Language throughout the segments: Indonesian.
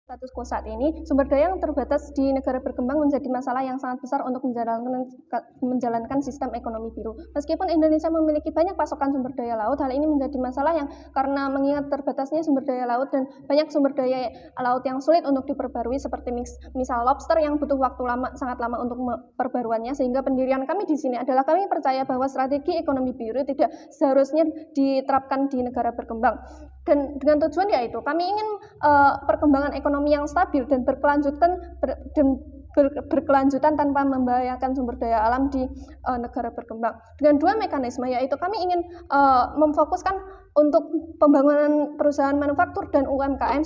Status quo saat ini, sumber daya yang terbatas di negara berkembang menjadi masalah yang sangat besar untuk menjalankan sistem ekonomi biru. Meskipun Indonesia memiliki banyak pasokan sumber daya laut, hal ini menjadi masalah yang karena mengingat terbatasnya sumber daya laut dan banyak sumber daya laut yang sulit untuk diperbarui, seperti misal lobster yang butuh waktu sangat lama untuk perbaruannya, sehingga pendirian kami di sini adalah kami percaya bahwa strategi ekonomi biru tidak seharusnya diterapkan di negara berkembang. Dan dengan tujuan yaitu kami ingin perkembangan ekonomi yang stabil dan berkelanjutan tanpa membahayakan sumber daya alam di negara berkembang. Dengan dua mekanisme, yaitu kami ingin memfokuskan untuk pembangunan perusahaan manufaktur dan UMKM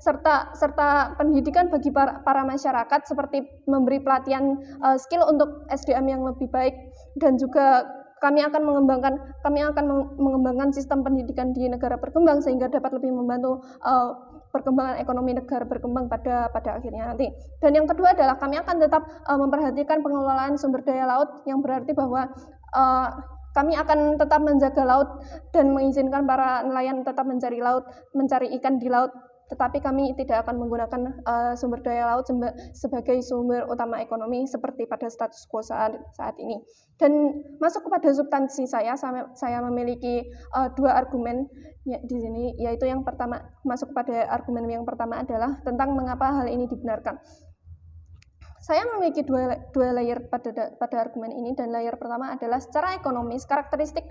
serta pendidikan bagi para masyarakat, seperti memberi pelatihan skill untuk SDM yang lebih baik, dan juga kami akan mengembangkan sistem pendidikan di negara berkembang sehingga dapat lebih membantu perkembangan ekonomi negara berkembang pada akhirnya nanti. Dan yang kedua adalah kami akan tetap memperhatikan pengelolaan sumber daya laut, yang berarti bahwa kami akan tetap menjaga laut dan mengizinkan para nelayan tetap mencari ikan di laut, tetapi kami tidak akan menggunakan sumber daya laut sebagai sumber utama ekonomi seperti pada status quo saat ini. Dan masuk kepada substansi saya memiliki dua argumen di sini, yaitu yang pertama, masuk pada argumen yang pertama adalah tentang mengapa hal ini dibenarkan. Saya memiliki dua layer pada argumen ini, dan layer pertama adalah secara ekonomis, karakteristik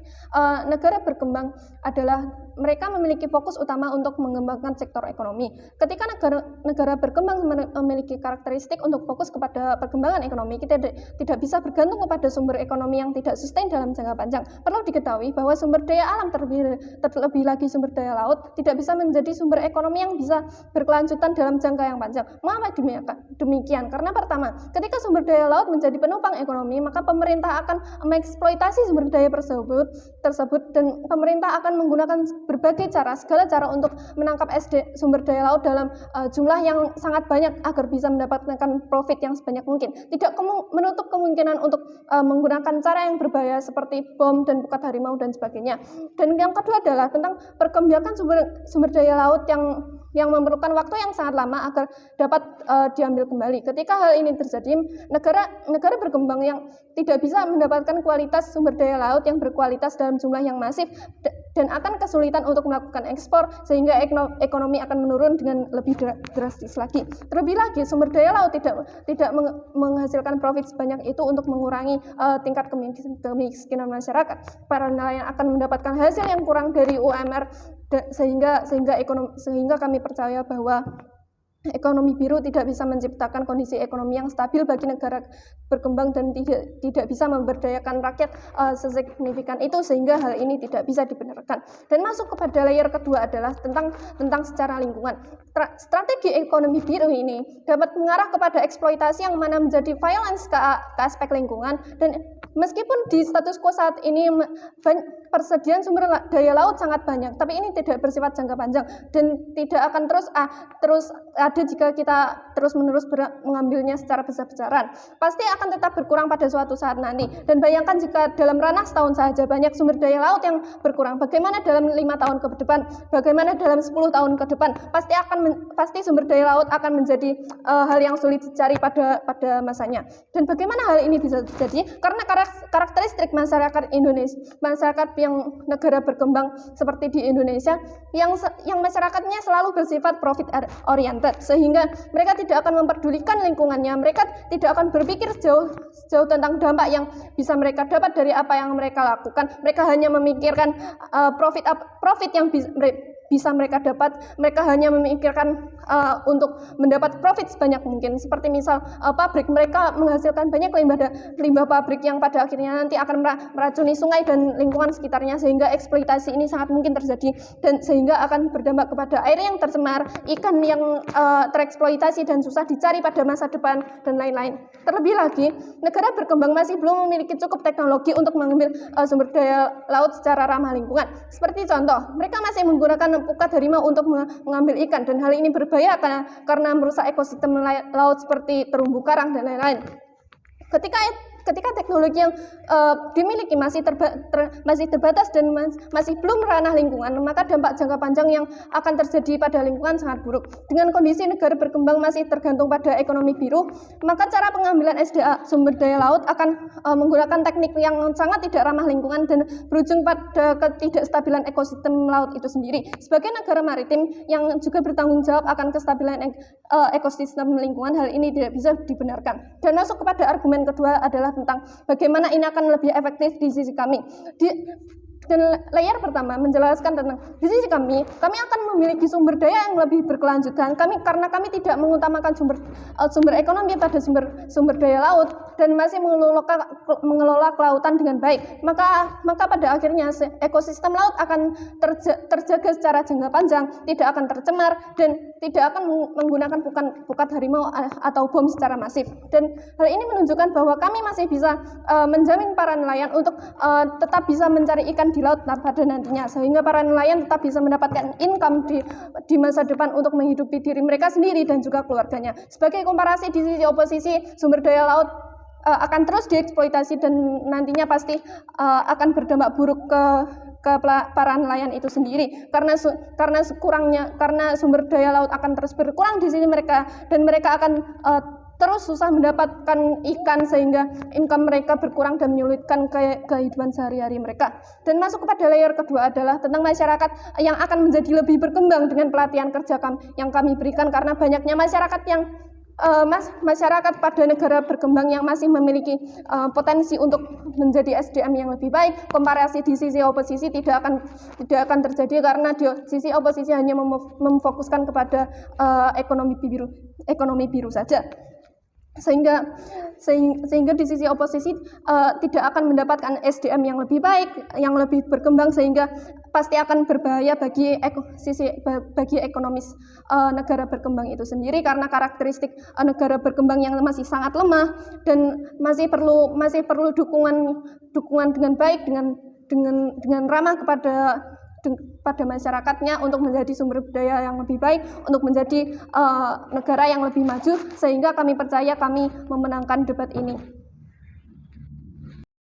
negara berkembang adalah mereka memiliki fokus utama untuk mengembangkan sektor ekonomi. Ketika negara berkembang memiliki karakteristik untuk fokus kepada perkembangan ekonomi, kita tidak bisa bergantung kepada sumber ekonomi yang tidak sustain dalam jangka panjang. Perlu diketahui bahwa sumber daya alam, terlebih lagi sumber daya laut, tidak bisa menjadi sumber ekonomi yang bisa berkelanjutan dalam jangka yang panjang. Mengapa demikian? Karena pertama, ketika sumber daya laut menjadi penopang ekonomi, maka pemerintah akan mengeksploitasi sumber daya tersebut, dan pemerintah akan menggunakan segala cara untuk menangkap sumber daya laut dalam jumlah yang sangat banyak agar bisa mendapatkan profit yang sebanyak mungkin. Tidak menutup kemungkinan untuk menggunakan cara yang berbahaya seperti bom dan pukat harimau dan sebagainya. Dan yang kedua adalah tentang perkembangan sumber daya laut yang memerlukan waktu yang sangat lama agar dapat diambil kembali. Ketika hal ini terjadi, negara berkembang yang tidak bisa mendapatkan kualitas sumber daya laut yang berkualitas dalam jumlah yang masif dan akan kesulitan untuk melakukan ekspor, sehingga ekonomi akan menurun dengan lebih drastis lagi. Terlebih lagi, sumber daya laut tidak menghasilkan profit sebanyak itu untuk mengurangi tingkat kemiskinan masyarakat. Para nelayan akan mendapatkan hasil yang kurang dari UMR, sehingga kami percaya bahwa ekonomi biru tidak bisa menciptakan kondisi ekonomi yang stabil bagi negara berkembang dan tidak bisa memberdayakan rakyat sesignifikan itu, sehingga hal ini tidak bisa dibenarkan. Dan masuk kepada layer kedua adalah tentang secara lingkungan. Strategi ekonomi biru ini dapat mengarah kepada eksploitasi yang mana menjadi violence ke aspek lingkungan, dan meskipun di status quo saat ini persediaan sumber daya laut sangat banyak, tapi ini tidak bersifat jangka panjang dan tidak akan terus ada jika kita terus-menerus mengambilnya secara besar-besaran. Pasti akan tetap berkurang pada suatu saat nanti. Dan bayangkan jika dalam ranah setahun saja banyak sumber daya laut yang berkurang, bagaimana dalam 5 tahun ke depan, bagaimana dalam 10 tahun ke depan, pasti sumber daya laut akan menjadi hal yang sulit dicari pada masanya. Dan bagaimana hal ini bisa terjadi? Karena karakteristik masyarakat Indonesia, masyarakat yang negara berkembang seperti di Indonesia, yang masyarakatnya selalu bersifat profit oriented, sehingga mereka tidak akan memperdulikan lingkungannya, mereka tidak akan berpikir jauh tentang dampak yang bisa mereka dapat dari apa yang mereka lakukan. Mereka hanya memikirkan profit yang bisa mereka dapat. Mereka hanya memikirkan untuk mendapat profit sebanyak mungkin. Seperti misal pabrik, mereka menghasilkan banyak limbah pabrik yang pada akhirnya nanti akan meracuni sungai dan lingkungan sekitarnya, sehingga eksploitasi ini sangat mungkin terjadi, dan sehingga akan berdampak kepada air yang tercemar, ikan yang tereksploitasi dan susah dicari pada masa depan, dan lain-lain. Terlebih lagi, negara berkembang masih belum memiliki cukup teknologi untuk mengambil sumber daya laut secara ramah lingkungan. Seperti contoh, mereka masih menggunakan pukat harimau untuk mengambil ikan, dan hal ini berbahaya karena merusak ekosistem laut seperti terumbu karang dan lain-lain. ketika teknologi yang dimiliki masih terbatas dan masih belum ranah lingkungan, maka dampak jangka panjang yang akan terjadi pada lingkungan sangat buruk. Dengan kondisi negara berkembang masih tergantung pada ekonomi biru, maka cara pengambilan SDA sumber daya laut akan menggunakan teknik yang sangat tidak ramah lingkungan dan berujung pada ketidakstabilan ekosistem laut itu sendiri. Sebagai negara maritim yang juga bertanggung jawab akan kestabilan ekosistem lingkungan, hal ini tidak bisa dibenarkan. Dan masuk kepada argumen kedua adalah tentang bagaimana ini akan lebih efektif di sisi kami. Dan layer pertama menjelaskan tentang di sisi kami akan memiliki sumber daya yang lebih berkelanjutan. Karena kami tidak mengutamakan sumber ekonomi pada sumber daya laut dan masih mengelola kelautan dengan baik. Maka pada akhirnya ekosistem laut akan terjaga secara jangka panjang, tidak akan tercemar dan tidak akan menggunakan pukat harimau atau bom secara masif. Dan hal ini menunjukkan bahwa kami masih bisa menjamin para nelayan untuk tetap bisa mencari ikan di laut pada nantinya, sehingga para nelayan tetap bisa mendapatkan income di masa depan untuk menghidupi diri mereka sendiri dan juga keluarganya. Sebagai komparasi di sisi oposisi, sumber daya laut akan terus dieksploitasi dan nantinya pasti akan berdampak buruk ke para nelayan itu sendiri karena sumber daya laut akan terus berkurang di sini mereka, dan mereka akan terus susah mendapatkan ikan sehingga income mereka berkurang dan menyulitkan kehidupan sehari-hari mereka. Dan masuk kepada layer kedua adalah tentang masyarakat yang akan menjadi lebih berkembang dengan pelatihan kerja yang kami berikan, karena banyaknya masyarakat pada negara berkembang yang masih memiliki potensi untuk menjadi SDM yang lebih baik. Komparasi di sisi oposisi tidak akan terjadi karena di sisi oposisi hanya memfokuskan kepada ekonomi biru saja. Sehingga di sisi oposisi tidak akan mendapatkan SDM yang lebih baik, yang lebih berkembang, sehingga pasti akan berbahaya bagi ekonomis negara berkembang itu sendiri, karena karakteristik negara berkembang yang masih sangat lemah dan masih perlu dukungan dengan baik, dengan ramah pada masyarakatnya untuk menjadi sumber daya yang lebih baik, untuk menjadi negara yang lebih maju, sehingga kami percaya kami memenangkan debat ini.